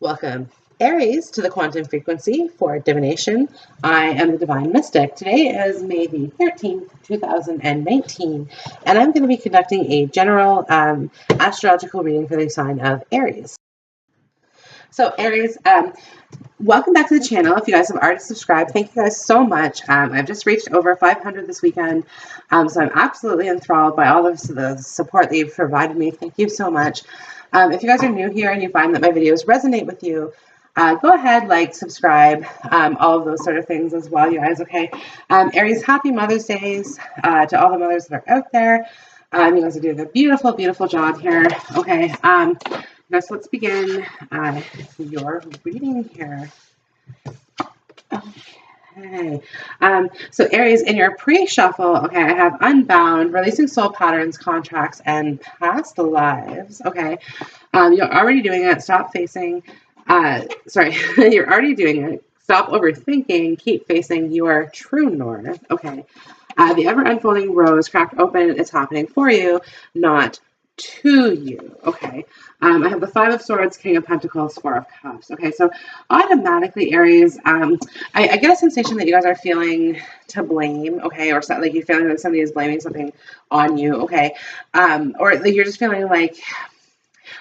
Welcome, Aries, to the quantum frequency for divination. I am the Divine Mystic. Today is May the 13th, 2019, and I'm going to be conducting a general astrological reading for the sign of Aries. So, Aries, welcome back to the channel. If you guys have already subscribed, thank you guys so much. I've just reached over 500 this weekend, so I'm absolutely enthralled by all of the support that you've provided me. Thank you so much. If you guys are new here and you find that my videos resonate with you, go ahead, like, subscribe, all of those sort of things as well, you guys, okay? Aries, happy Mother's Days to all the mothers that are out there. You guys are doing a beautiful, beautiful job here, okay? Now, so let's begin your reading here. Okay. So Aries, in your pre-shuffle, okay, I have unbound, releasing soul patterns, contracts, and past lives. Okay. You're already doing it. Stop facing. You're already doing it. Stop overthinking. Keep facing your true north. Okay. The ever unfolding rose cracked open. It's happening for you, not to you. Okay. I have the Five of Swords, King of Pentacles, Four of Cups. Okay, so automatically, Aries, I get a sensation that you guys are feeling to blame, okay, or like you're feeling like somebody is blaming something on you, okay, or like you're just feeling like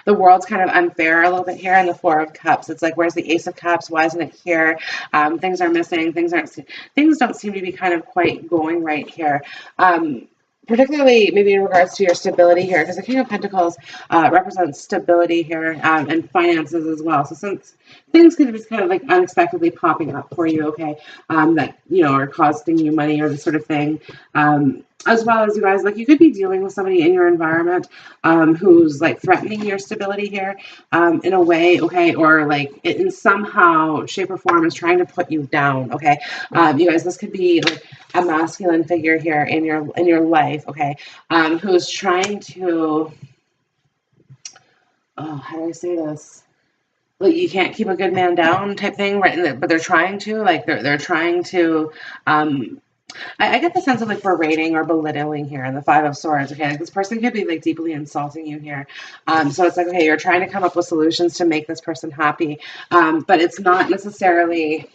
the world's kind of unfair a little bit here in the Four of Cups. It's like, where's the Ace of Cups? Why isn't it here? Things are missing. Things don't seem to be kind of quite going right here. Particularly maybe in regards to your stability here, because the King of Pentacles represents stability here and finances as well. So since things could just kind of like unexpectedly popping up for you, okay, that, you know, are costing you money or this sort of thing, as well as you guys, like you could be dealing with somebody in your environment who's like threatening your stability here in a way, okay, or like in somehow, shape, or form is trying to put you down, okay. You guys, this could be like a masculine figure here in your life, okay, who's trying to, oh, how do I say this? Like, you can't keep a good man down type thing, right? But they're trying to, like, they're trying to, I get the sense of like berating or belittling here in the Five of Swords. Okay, like this person could be like deeply insulting you here. So it's like, okay, you're trying to come up with solutions to make this person happy, but it's not necessarily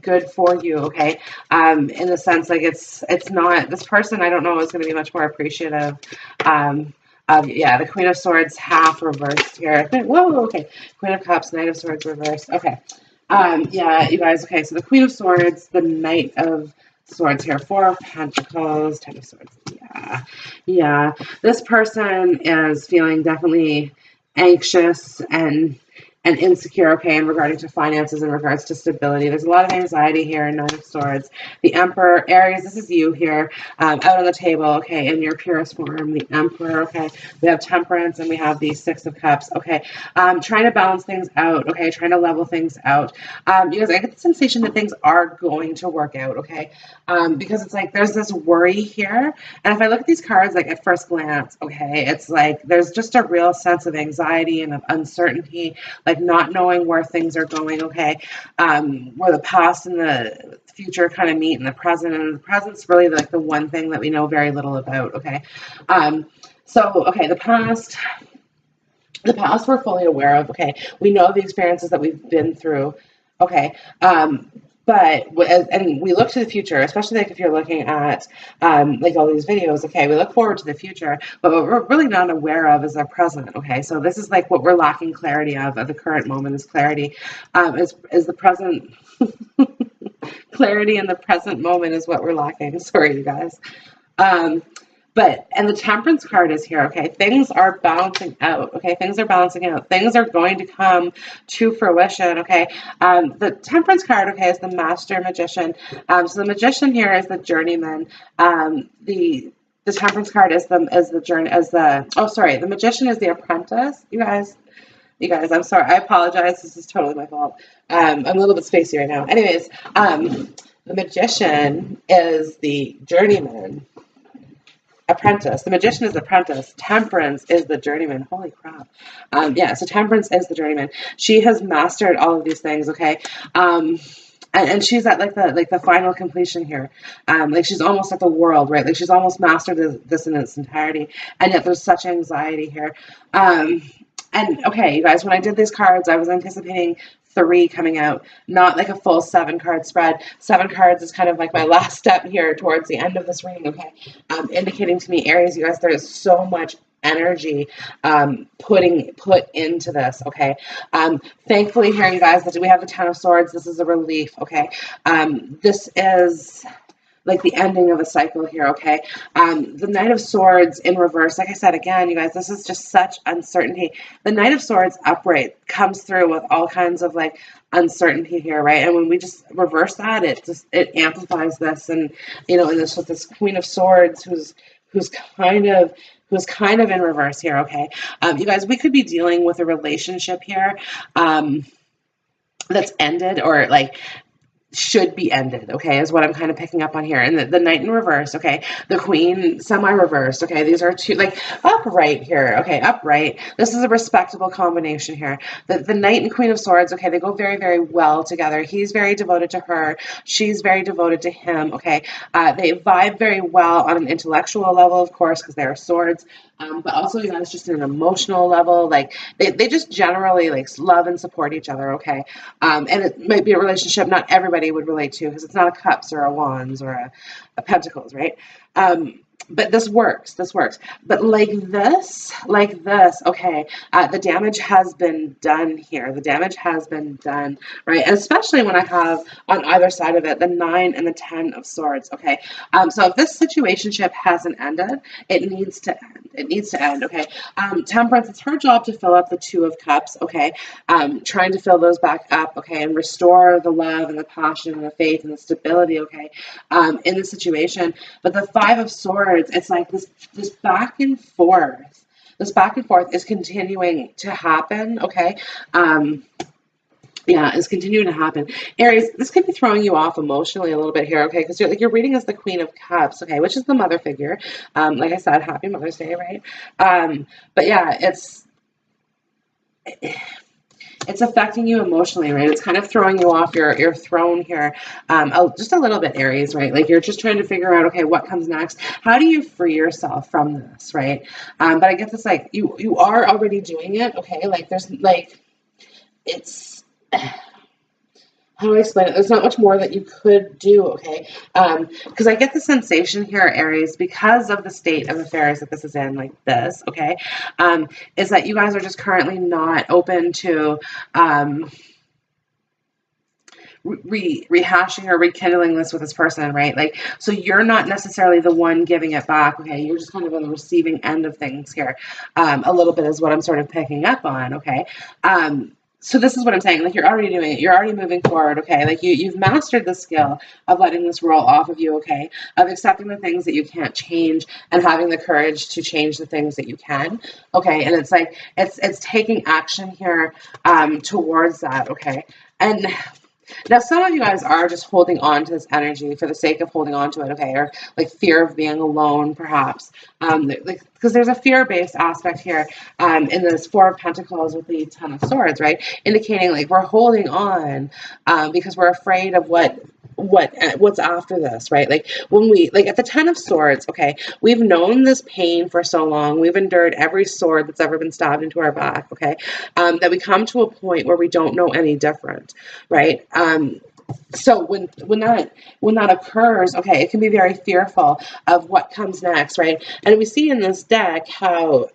good for you. Okay, in the sense like it's not, this person, I don't know, is going to be much more appreciative. Yeah, the Queen of Swords half reversed here. Whoa, okay. Queen of Cups, Knight of Swords reversed. Okay. Yeah, you guys, okay, so the Queen of Swords, the Knight of Swords here, Four of Pentacles, Ten of Swords. Yeah. This person is feeling definitely anxious and insecure, okay, in regarding to finances, in regards to stability. There's a lot of anxiety here, Nine of Swords. The Emperor, Aries, this is you here, out on the table, okay, in your purest form, the Emperor, okay. We have Temperance, and we have the Six of Cups, okay. Trying to balance things out, okay, trying to level things out. You guys, I get the sensation that things are going to work out, okay, because it's like there's this worry here, and if I look at these cards, like at first glance, okay, it's like there's just a real sense of anxiety and of uncertainty, like not knowing where things are going, okay, where the past and the future kind of meet in the present, and the present's really like the one thing that we know very little about, okay. So, okay, the past we're fully aware of, okay, we know the experiences that we've been through, okay, but and we look to the future, especially like if you're looking at like all these videos, okay, we look forward to the future, but what we're really not aware of is our present, okay. So this is like what we're lacking clarity of the current moment is clarity, is the present. Clarity in the present moment is what we're lacking. Sorry, you guys. And the Temperance card is here, okay? Things are balancing out, okay? Things are balancing out. Things are going to come to fruition, okay? The Temperance card, okay, is the Master Magician. So the Magician here is the Journeyman. The Temperance card is the Magician is the Apprentice. You guys, I'm sorry. I apologize. This is totally my fault. I'm a little bit spacey right now. Anyways, the Magician is the Journeyman. Apprentice. The Magician is the Apprentice. Temperance is the Journeyman. Holy crap. Yeah, so Temperance is the Journeyman. She has mastered all of these things, okay? And she's at like the final completion here. Like she's almost at the world, right? Like she's almost mastered this in its entirety. And yet there's such anxiety here. And okay, you guys, when I did these cards, I was anticipating 3 coming out, not like a full 7-card spread. 7 cards is kind of like my last step here towards the end of this reading, okay? Indicating to me, Aries, you guys, there is so much energy put into this, okay? Thankfully here, you guys, that we have the Ten of Swords. This is a relief, okay? This is like the ending of a cycle here, okay? The Knight of Swords in reverse, like I said, again, you guys, this is just such uncertainty. The Knight of Swords upright comes through with all kinds of like uncertainty here, right? And when we just reverse that, it amplifies this. And you know, and this with this Queen of Swords who's kind of in reverse here, okay? You guys, we could be dealing with a relationship here that's ended, or like should be ended, okay, is what I'm kind of picking up on here. And the Knight in reverse, okay, the Queen semi-reversed, okay, these are two, like, upright here, okay, upright. This is a respectable combination here. The Knight and Queen of Swords, okay, they go very, very well together. He's very devoted to her. She's very devoted to him, okay. They vibe very well on an intellectual level, of course, because they are swords. But also, you guys, just on an emotional level, like they just generally like love and support each other, okay? And it might be a relationship not everybody would relate to, because it's not a cups or a wands or a pentacles, right? But this works, But like this, okay, the damage has been done here. The damage has been done, right? And especially when I have on either side of it, the 9 and the 10 of Swords, okay? So if this situationship hasn't ended, it needs to end. It needs to end, okay? Temperance, it's her job to fill up the 2 of Cups, okay? Trying to fill those back up, okay? And restore the love and the passion and the faith and the stability, okay? In the situation. But the 5 of Swords, it's like this back and forth. This back and forth is continuing to happen, okay? Yeah, it's continuing to happen. Aries, this could be throwing you off emotionally a little bit here, okay? Because you're reading as the Queen of Cups, okay, which is the mother figure. Like I said, happy Mother's Day, right? But yeah, it's affecting you emotionally, right? It's kind of throwing you off your throne here, just a little bit, Aries, right? Like you're just trying to figure out, okay, what comes next? How do you free yourself from this, right? But I guess it's like you are already doing it, okay? Like there's like it's. How do I explain it? There's not much more that you could do, okay? Because I get the sensation here, Aries, because of the state of affairs that this is in, like this, okay, is that you guys are just currently not open to rehashing or rekindling this with this person, right? Like, so you're not necessarily the one giving it back, okay? You're just kind of on the receiving end of things here. A little bit is what I'm sort of picking up on, okay? So this is what I'm saying, like you're already doing it, you're already moving forward, okay? Like you've mastered the skill of letting this roll off of you, okay? Of accepting the things that you can't change and having the courage to change the things that you can, okay? And it's like, it's taking action here towards that, okay? And now, some of you guys are just holding on to this energy for the sake of holding on to it, okay? Or like fear of being alone, perhaps. Because there's a fear-based aspect here in this 4 of Pentacles with the 10 of Swords, right? Indicating like we're holding on because we're afraid of what's after this, right? Like when we, like at the 10 of Swords, okay, we've known this pain for so long. We've endured every sword that's ever been stabbed into our back, okay? That we come to a point where we don't know any different, right? So when that occurs, okay, it can be very fearful of what comes next, right? And we see in this deck how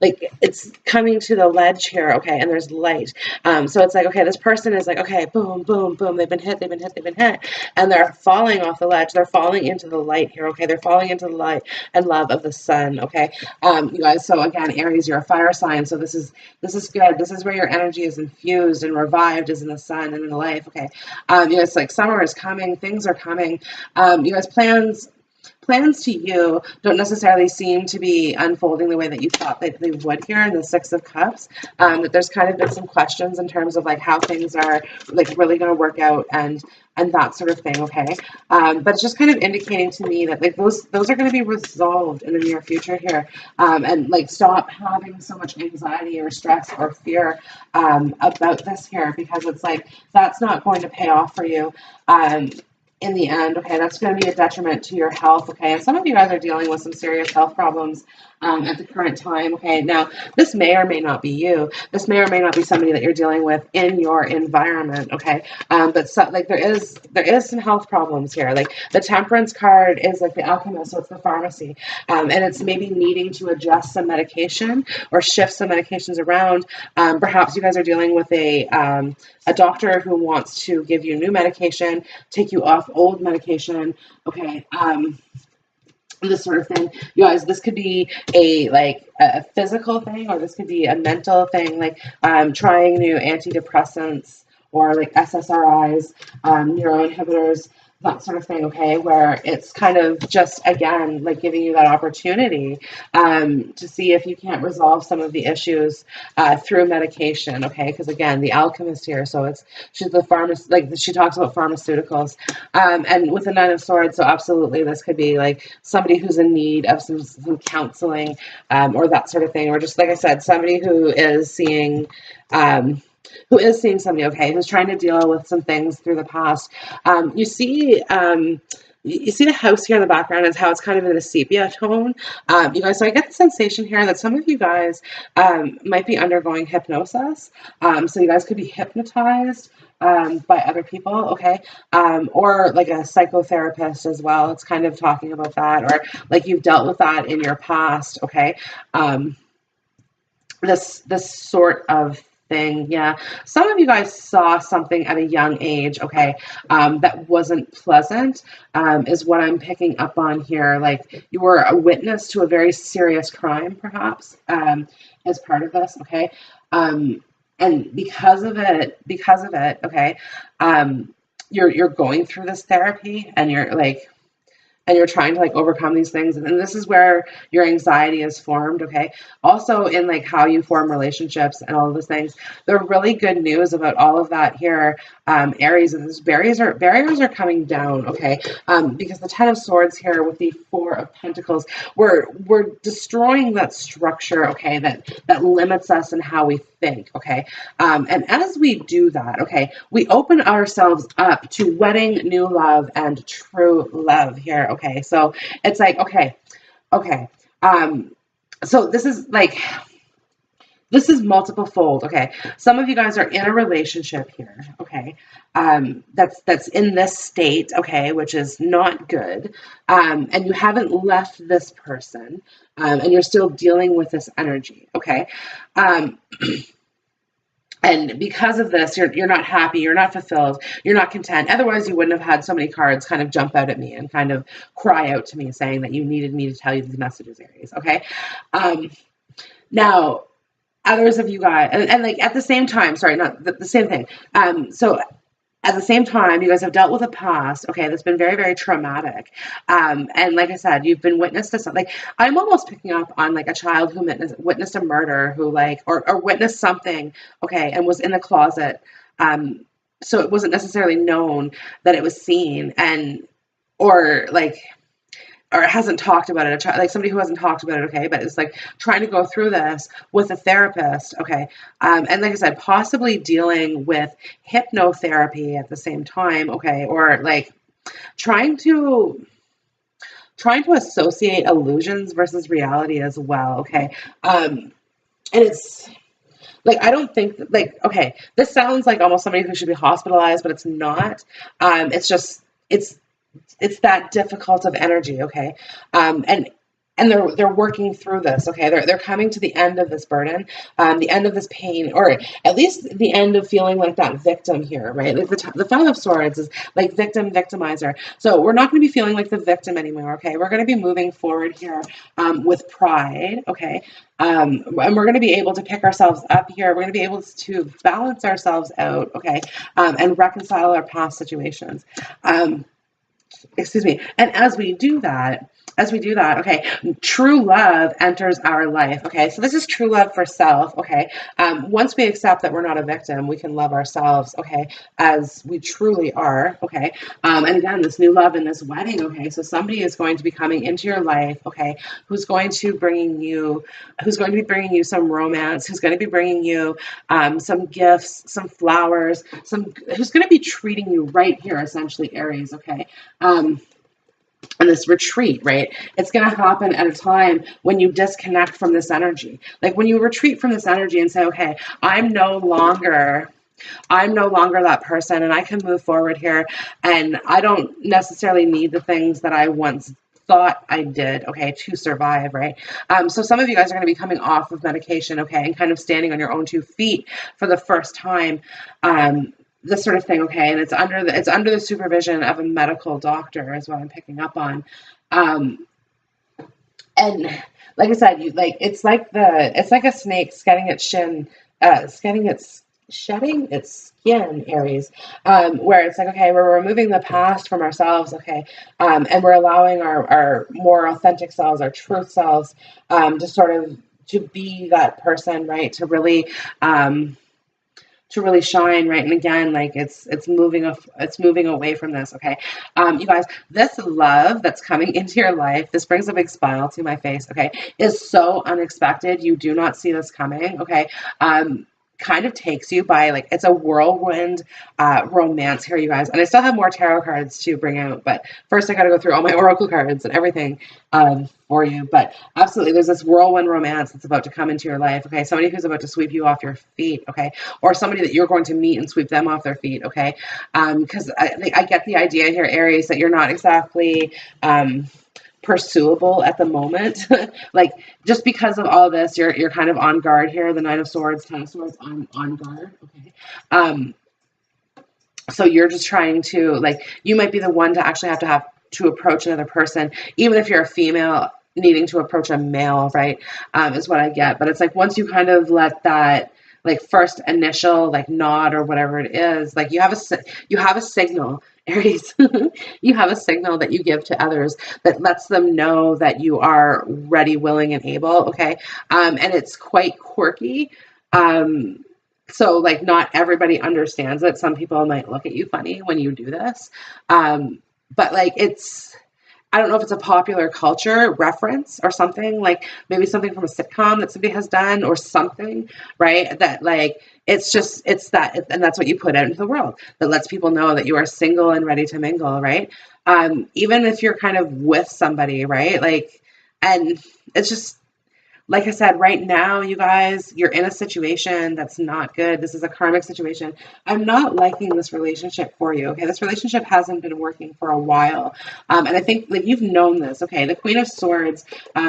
like it's coming to the ledge here, okay, and there's light. So it's like, okay, this person is like, okay, boom, boom, boom, they've been hit, and they're falling off the ledge. They're falling into the light here, okay? They're falling into the light and love of the sun, okay? You guys, so again, Aries, you're a fire sign, so this is good. This is where your energy is infused and revived, is in the sun and in the life, okay? You guys, like summer is coming, things are coming. You guys, plans to you don't necessarily seem to be unfolding the way that you thought that they would here in the 6 of Cups. That there's kind of been some questions in terms of like how things are like really going to work out and that sort of thing, okay? But it's just kind of indicating to me that like those are going to be resolved in the near future here, and like stop having so much anxiety or stress or fear about this here, because it's like that's not going to pay off for you. in the end, okay, that's going to be a detriment to your health, okay? And some of you guys are dealing with some serious health problems at the current time, okay? Now, this may or may not be you. This may or may not be somebody that you're dealing with in your environment, okay? But so, like there is some health problems here. Like the Temperance card is like the alchemist, so it's the pharmacy, and it's maybe needing to adjust some medication or shift some medications around. Perhaps you guys are dealing with a doctor who wants to give you new medication, take you off old medication, okay, this sort of thing. You guys, this could be a physical thing, or this could be a mental thing, like trying new antidepressants or like SSRIs, neuroinhibitors, that sort of thing, okay, where it's kind of just, again, like giving you that opportunity to see if you can't resolve some of the issues through medication, okay, because again, the alchemist here, so she's the pharmacist, like she talks about pharmaceuticals, and with the Nine of Swords, so absolutely this could be like somebody who's in need of some counseling or that sort of thing, or just like I said, somebody who is seeing somebody, okay, who's trying to deal with some things through the past. You see the house here in the background is how it's kind of in a sepia tone. You guys, so I get the sensation here that some of you guys might be undergoing hypnosis. So you guys could be hypnotized by other people, okay, or like a psychotherapist as well. It's kind of talking about that, or like you've dealt with that in your past, okay. This sort of thing, yeah. Some of you guys saw something at a young age, okay, that wasn't pleasant, is what I'm picking up on here. Like you were a witness to a very serious crime, perhaps, as part of this, okay, and because of it, okay, you're going through this therapy, and you're trying to like overcome these things, and this is where your anxiety is formed, okay. Also in like how you form relationships and all of those things. The really good news about all of that here, Aries, is barriers are coming down, okay, because the Ten of Swords here with the Four of Pentacles, we're destroying that structure, okay, that limits us in how we think, okay, and as we do that, okay, we open ourselves up to wedding, new love, and true love here, okay. So it's like, okay, so this is multiple fold, okay. Some of you guys are in a relationship here, okay, that's in this state, okay, which is not good, and you haven't left this person, and you're still dealing with this energy, okay. And because of this, you're not happy, you're not fulfilled, you're not content. Otherwise, you wouldn't have had so many cards kind of jump out at me and kind of cry out to me saying that you needed me to tell you these messages, Aries, okay? Now, others of you guys, and like at the same time, sorry, not the same thing. So at the same time, you guys have dealt with a past, okay, that's been very, very traumatic. And like I said, you've been witness to something. Like, I'm almost picking up on like a child who witnessed a murder, who like, or witnessed something, okay, and was in the closet. So it wasn't necessarily known that it was seen, or like, or hasn't talked about it, like somebody who hasn't talked about it, okay, but it's like trying to go through this with a therapist, okay, and like I said, possibly dealing with hypnotherapy at the same time, okay, or like trying to associate illusions versus reality as well, okay, and it's like, I don't think that, like, okay, this sounds like almost somebody who should be hospitalized, but it's not. It's just, it's that difficult of energy, okay? And they're working through this, okay? They're coming to the end of this burden, the end of this pain, or at least the end of feeling like that victim here, right? Like the Five of Swords is like victim, victimizer. So we're not going to be feeling like the victim anymore, okay? We're going to be moving forward here with pride, okay? And we're going to be able to pick ourselves up here. We're going to be able to balance ourselves out, okay? And reconcile our past situations. excuse me. And as we do that, okay, true love enters our life. Okay, so this is true love for self. Okay, once we accept that we're not a victim, we can love ourselves. Okay, as we truly are. Okay, and again, this new love in this wedding. Okay, so somebody is going to be coming into your life. Okay, who's going to be bringing you some romance, who's going to be bringing you some gifts, some flowers, who's going to be treating you right here, essentially, Aries. Okay. And this retreat, right? It's going to happen at a time when you disconnect from this energy. Like when you retreat from this energy and say, okay, I'm no longer that person, and I can move forward here, and I don't necessarily need the things that I once thought I did, okay, to survive, right? So some of you guys are going to be coming off of medication, okay, and kind of standing on your own 2 feet for the first time. This sort of thing, okay, and it's under the supervision of a medical doctor, is what I'm picking up on. And like I said, it's like a snake shedding its skin, Aries, where it's like, okay, we're removing the past from ourselves, okay, and we're allowing our more authentic selves, our truth selves, to sort of to be that person, right, to really shine, right? And again, like it's moving away from this. Okay, you guys, this love that's coming into your life, this brings a big smile to my face. Okay, is so unexpected. You do not see this coming. Okay, kind of takes you by, like, it's a whirlwind romance here, you guys. And I still have more tarot cards to bring out, but first I got to go through all my oracle cards and everything for you. But absolutely, there's this whirlwind romance that's about to come into your life. Okay, somebody who's about to sweep you off your feet. Okay, or somebody that you're going to meet and sweep them off their feet. Okay, because I get the idea here, Aries, that you're not exactly pursuable at the moment. Like, just because of all this, you're kind of on guard here. The Nine of Swords, Ten of Swords, on guard. Okay. So you're just trying to, like, you might be the one to actually have to approach another person, even if you're a female needing to approach a male, right? Is what I get. But it's like, once you kind of let that, like, first initial, like, nod or whatever it is, like, you have a signal, Aries. You have a signal that you give to others that lets them know that you are ready, willing, and able. Okay, and it's quite quirky. So, like, not everybody understands it. Some people might look at you funny when you do this, but, like, I don't know if it's a popular culture reference or something, like maybe something from a sitcom that somebody has done or something, right? That, like, it's that, and that's what you put out into the world that lets people know that you are single and ready to mingle, right? Even if you're kind of with somebody, right? Like, and it's just, like I said, right now, you guys, you're in a situation that's not good. This is a karmic situation. I'm not liking this relationship for you. Okay, this relationship hasn't been working for a while, and I think, like, you've known this. Okay, the Queen of Swords,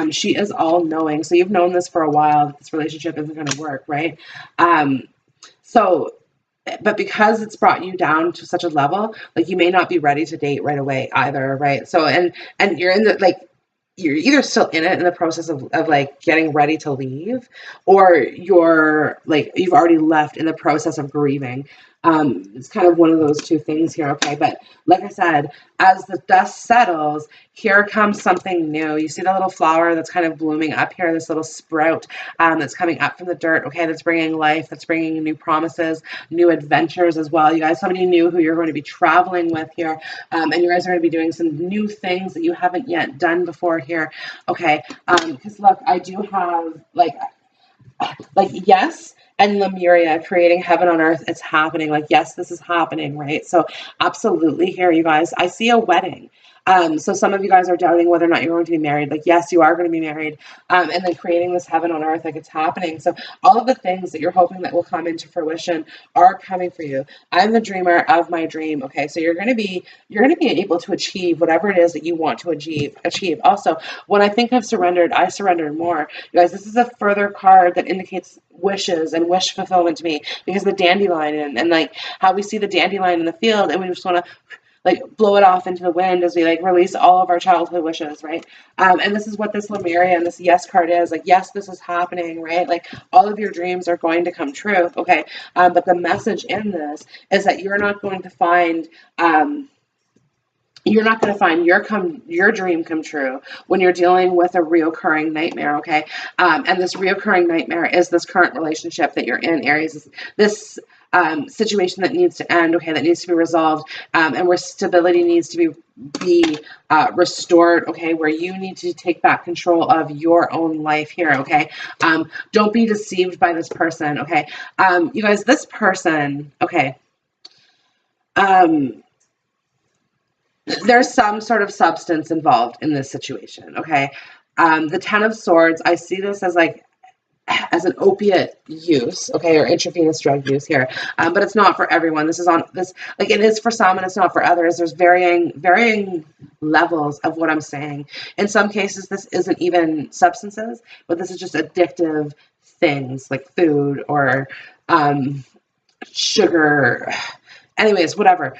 she is all knowing, so you've known this for a while that this relationship isn't going to work, right? So, but because it's brought you down to such a level, like, you may not be ready to date right away either, right? So, and you're in the, like, you're either still in it in the process of like getting ready to leave, or you're like, you've already left in the process of grieving. It's kind of one of those two things here. Okay, but like I said, as the dust settles, here comes something new. You see the little flower that's kind of blooming up here, this little sprout that's coming up from the dirt. Okay, that's bringing life, that's bringing new promises, new adventures as well. You guys, somebody new who you're going to be traveling with here, and you guys are going to be doing some new things that you haven't yet done before here. Okay, because look, I do have like yes, and Lemuria creating heaven on earth. It's happening. Like, yes, this is happening, right? So absolutely here, you guys, I see a wedding. So some of you guys are doubting whether or not you're going to be married. Like, yes, you are going to be married. And then creating this heaven on earth, like, it's happening. So all of the things that you're hoping that will come into fruition are coming for you. I'm the dreamer of my dream. Okay, so you're going to be able to achieve whatever it is that you want to achieve. Also, when I think I've surrendered, I surrendered more. You guys, this is a further card that indicates wishes and wish fulfillment to me, because the dandelion, and like how we see the dandelion in the field, and we just want to, like, blow it off into the wind as we, like, release all of our childhood wishes, right? And this is what this Lemuria and this yes card is. Like, yes, this is happening, right? Like, all of your dreams are going to come true, okay? But the message in this is that you're not going to find you're not going to find your dream come true when you're dealing with a reoccurring nightmare, okay? And this reoccurring nightmare is this current relationship that you're in, Aries. This situation that needs to end, okay, that needs to be resolved, and where stability needs to be restored, okay, where you need to take back control of your own life here, okay? Don't be deceived by this person, okay? You guys, this person, okay, there's some sort of substance involved in this situation, okay? The Ten of Swords, I see this as like as an opiate use, okay, or intravenous drug use here, but it's not for everyone. This is on this, like it is for some and it's not for others. There's varying levels of what I'm saying. In some cases, this isn't even substances, but this is just addictive things like food or sugar. Anyways, whatever,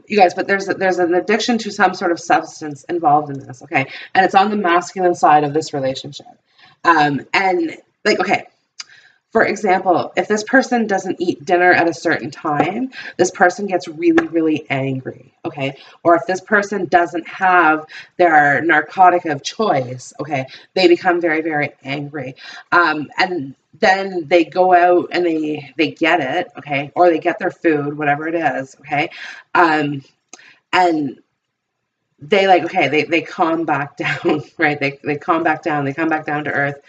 you guys, but there's an addiction to some sort of substance involved in this, okay, and it's on the masculine side of this relationship, and like, okay, for example, if this person doesn't eat dinner at a certain time, this person gets really, really angry, okay? Or if this person doesn't have their narcotic of choice, okay, they become very, very angry. And then they go out and they get it, okay? Or they get their food, whatever it is, okay? And they like, okay, they calm back down, right? They calm back down, they come back down to earth.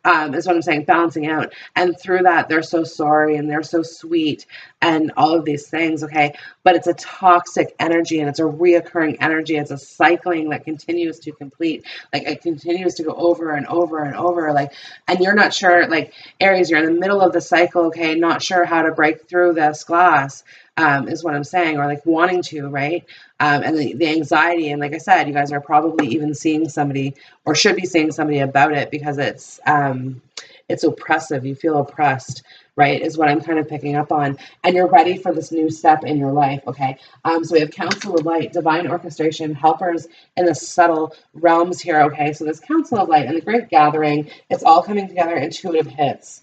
Is what I'm saying, balancing out. And through that, they're so sorry and they're so sweet and all of these things, okay? But it's a toxic energy and it's a reoccurring energy. It's a cycling that continues to complete. Like it continues to go over and over and over. Like, and you're not sure, like Aries, you're in the middle of the cycle, okay? Not sure how to break through this glass. Is what I'm saying, or like wanting to, right? And the anxiety, and like I said, you guys are probably even seeing somebody or should be seeing somebody about it because it's oppressive. You feel oppressed, right? Is what I'm kind of picking up on. And you're ready for this new step in your life, okay? So we have Council of Light, Divine Orchestration, Helpers in the subtle realms here, okay? So this Council of Light and the Great Gathering, it's all coming together, intuitive hits,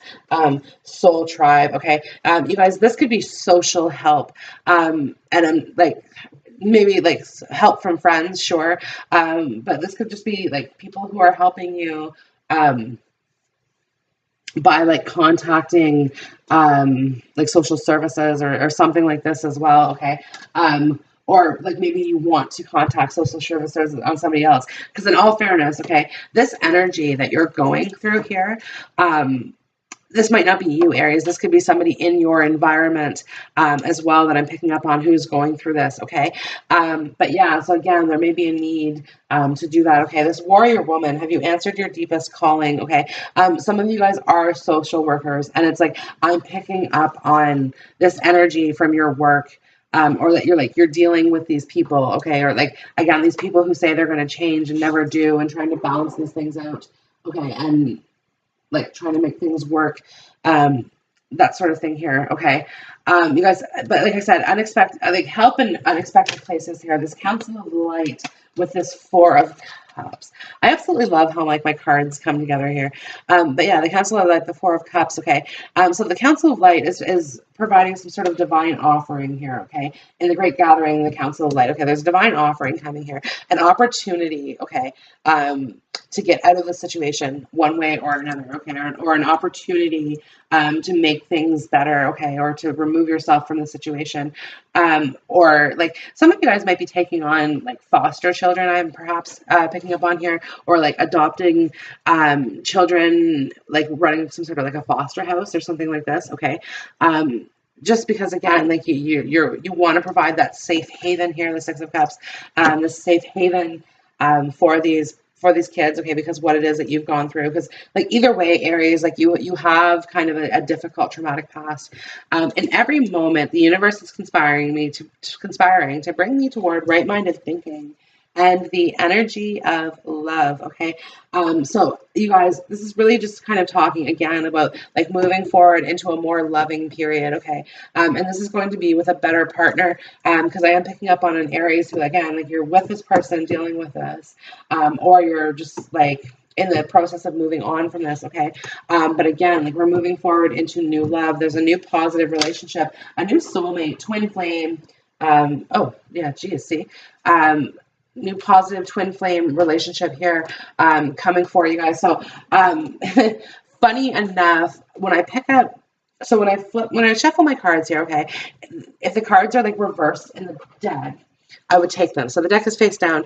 Soul Tribe, okay? You guys, this could be social help. And I'm like, maybe like help from friends, sure. But this could just be like people who are helping you by like contacting like social services or something like this as well, okay? Or like maybe you want to contact social services on somebody else. Because in all fairness, okay, this energy that you're going through here, this might not be you, Aries. This could be somebody in your environment as well that I'm picking up on who's going through this, okay? But yeah, so again, there may be a need to do that, okay? This warrior woman, have you answered your deepest calling, okay? Some of you guys are social workers, and it's like I'm picking up on this energy from your work. Or that you're dealing with these people, okay? Or like, again, these people who say they're going to change and never do and trying to balance these things out, okay? And like trying to make things work, that sort of thing here, okay? You guys, but like I said, unexpected, like help in unexpected places here. This Council of Light with this Four of Cups. I absolutely love how like my cards come together here. But yeah, the Council of Light, the Four of Cups, okay? So the Council of Light is providing some sort of divine offering here, okay? In the Great Gathering, the Council of Light, okay? There's a divine offering coming here, an opportunity, okay? To get out of the situation one way or another, okay? Or an opportunity to make things better, okay? Or to remove yourself from the situation. Or like some of you guys might be taking on like foster children, I'm perhaps picking up on here, or like adopting children, like running some sort of like a foster house or something like this, okay? Just because again, like you want to provide that safe haven here, the Six of Cups, the safe haven for these kids, okay, because what it is that you've gone through, because like either way, Aries, like you have kind of a difficult traumatic past. In every moment, the universe is conspiring to bring me toward right-minded thinking and the energy of love, okay? So you guys, this is really just kind of talking again about like moving forward into a more loving period, okay? And this is going to be with a better partner, because I am picking up on an Aries who, again, like you're with this person dealing with this, or you're just like in the process of moving on from this, okay? But again, like we're moving forward into new love. There's a new positive relationship, a new soulmate, twin flame, Oh, yeah, geez, see? New positive twin flame relationship here coming for you guys. So, funny enough, when I pick up, so when I shuffle my cards here, okay, if the cards are like reversed in the deck, I would take them. So the deck is face down.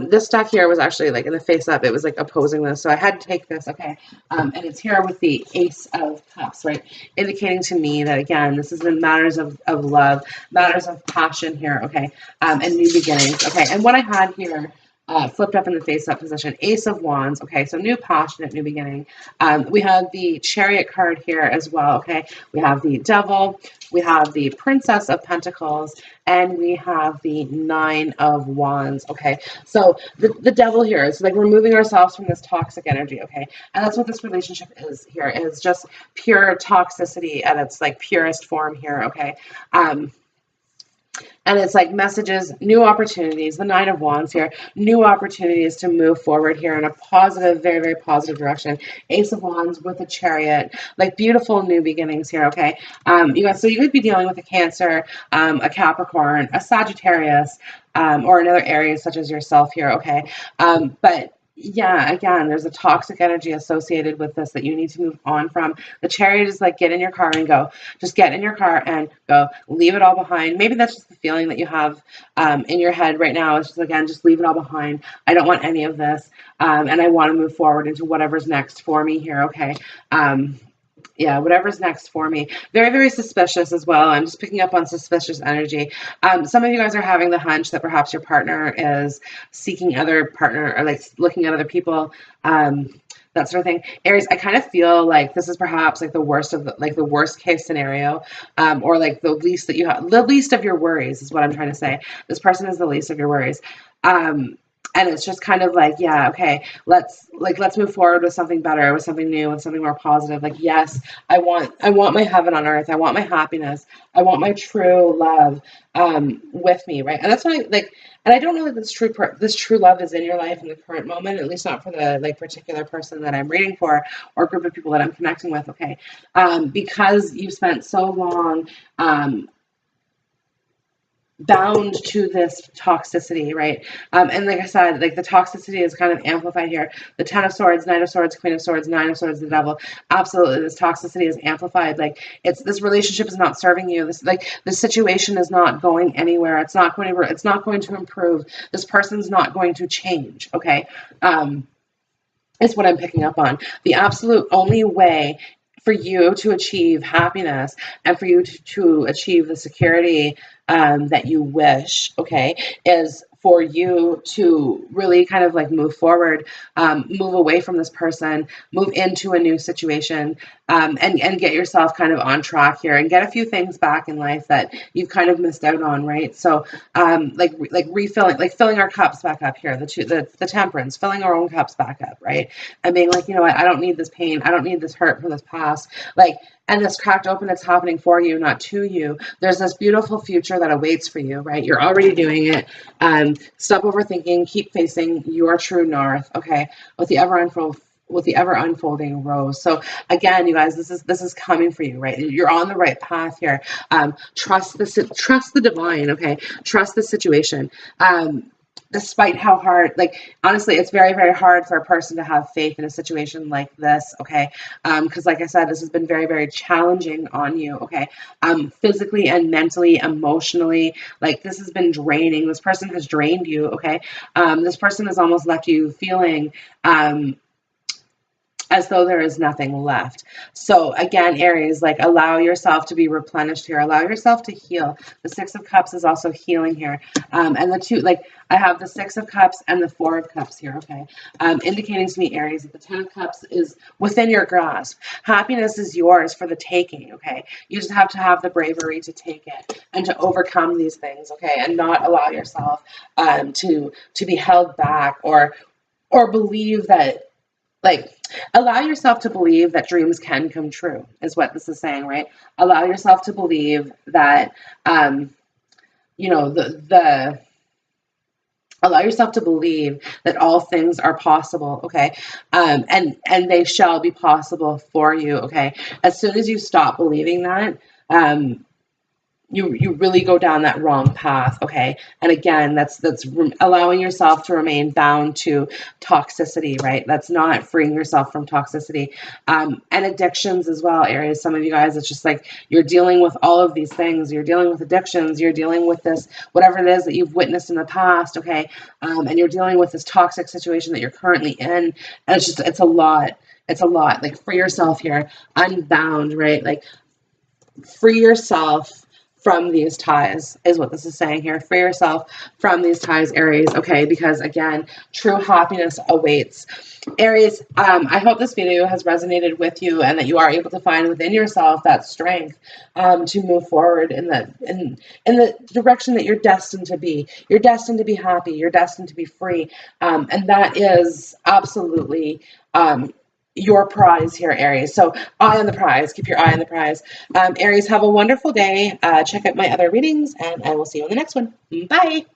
This deck here was actually like in the face up. It was like opposing this. So I had to take this. Okay. And it's here with the Ace of Cups, right? Indicating to me that, again, this is in matters of love, matters of passion here. Okay. And new beginnings. Okay. And what I had here, flipped up in the face up position, Ace of Wands. Okay. So new passionate, new beginning. We have the Chariot card here as well. Okay. We have the Devil. We have the Princess of Pentacles, and we have the Nine of Wands. Okay, so the Devil here is like removing ourselves from this toxic energy. Okay, and that's what this relationship is here, is just pure toxicity at its like purest form here. Okay, and it's like messages, new opportunities, the Nine of Wands here, new opportunities to move forward here in a positive, very, very positive direction. Ace of Wands with a Chariot, like beautiful new beginnings here, okay? You guys, so you could be dealing with a Cancer, a Capricorn, a Sagittarius, or another Aries such as yourself here, okay? But yeah, again, there's a toxic energy associated with this that you need to move on from. The Chariot is like, get in your car and go. Just get in your car and go. Leave it all behind. Maybe that's just the feeling that you have in your head right now. It's just, again, just leave it all behind. I don't want any of this. And I want to move forward into whatever's next for me here, okay? Yeah, whatever's next for me. Very, very suspicious as well. I'm just picking up on suspicious energy. Some of you guys are having the hunch that perhaps your partner is seeking other partner or like looking at other people, that sort of thing. Aries, I kind of feel like this is perhaps like the worst of the worst case scenario, or like the least that you have, the least of your worries is what I'm trying to say. This person is the least of your worries. And it's just kind of like, yeah, okay, let's move forward with something better, with something new, with something more positive. Like, yes, I want my heaven on earth. I want my happiness. I want my true love with me, right? And that's why, like, and I don't know that this true love is in your life in the current moment, at least not for the like particular person that I'm reading for or group of people that I'm connecting with, okay? Because you've spent so long bound to this toxicity, right? And like I said, like the toxicity is kind of amplified here. The Ten of Swords, Knight of Swords, Queen of Swords, Nine of Swords, the Devil. Absolutely, this toxicity is amplified. Like this relationship is not serving you. This situation is not going anywhere. It's not going to improve. This person's not going to change. Okay, is what I'm picking up on. The absolute only way for you to achieve happiness and for you to achieve the security that you wish, okay, is for you to really kind of like move forward, move away from this person, move into a new situation, and get yourself kind of on track here and get a few things back in life that you've kind of missed out on, right? So, like refilling, like filling our cups back up here, the temperance, filling our own cups back up, right? And being like, you know what, I don't need this pain, I don't need this hurt from this past, like. And this cracked open, it's happening for you, not to you. There's this beautiful future that awaits for you, right? You're already doing it. Stop overthinking, keep facing your true north, okay? With the ever unfolding rose. So again, you guys, this is coming for you, right? You're on the right path here. Trust the divine, okay? Trust the situation. Despite how hard, like, honestly, it's very, very hard for a person to have faith in a situation like this, okay? Because like I said, this has been very, very challenging on you, okay? Physically and mentally, emotionally, like this has been draining. This person has drained you, okay? This person has almost left you feeling as though there is nothing left. So again, Aries, like allow yourself to be replenished here. Allow yourself to heal. The Six of Cups is also healing here. And the two, like I have the Six of Cups and the Four of Cups here, okay? Indicating to me, Aries, that the Ten of Cups is within your grasp. Happiness is yours for the taking, okay? You just have to have the bravery to take it and to overcome these things, okay? And not allow yourself to be held back or believe that, like, allow yourself to believe that dreams can come true, is what this is saying, right? Allow yourself to believe that, you know, allow yourself to believe that all things are possible, okay? And they shall be possible for you, okay? As soon as you stop believing that, you really go down that wrong path, okay? And again, that's allowing yourself to remain bound to toxicity, right? That's not freeing yourself from toxicity. And addictions as well, Aries. Some of you guys, it's just like you're dealing with all of these things. You're dealing with addictions. You're dealing with this, whatever it is that you've witnessed in the past, okay? And you're dealing with this toxic situation that you're currently in. And it's a lot. It's a lot. Like, free yourself here, unbound, right? Like, free yourself from these ties is what this is saying here. Free yourself from these ties, Aries, okay? Because again, true happiness awaits. Aries, I hope this video has resonated with you and that you are able to find within yourself that strength to move forward in the direction that you're destined to be. You're destined to be happy. You're destined to be free. And that is absolutely your prize here, Aries. So eye on the prize. Keep your eye on the prize. Aries, have a wonderful day. Check out my other readings, and I will see you in the next one. Bye.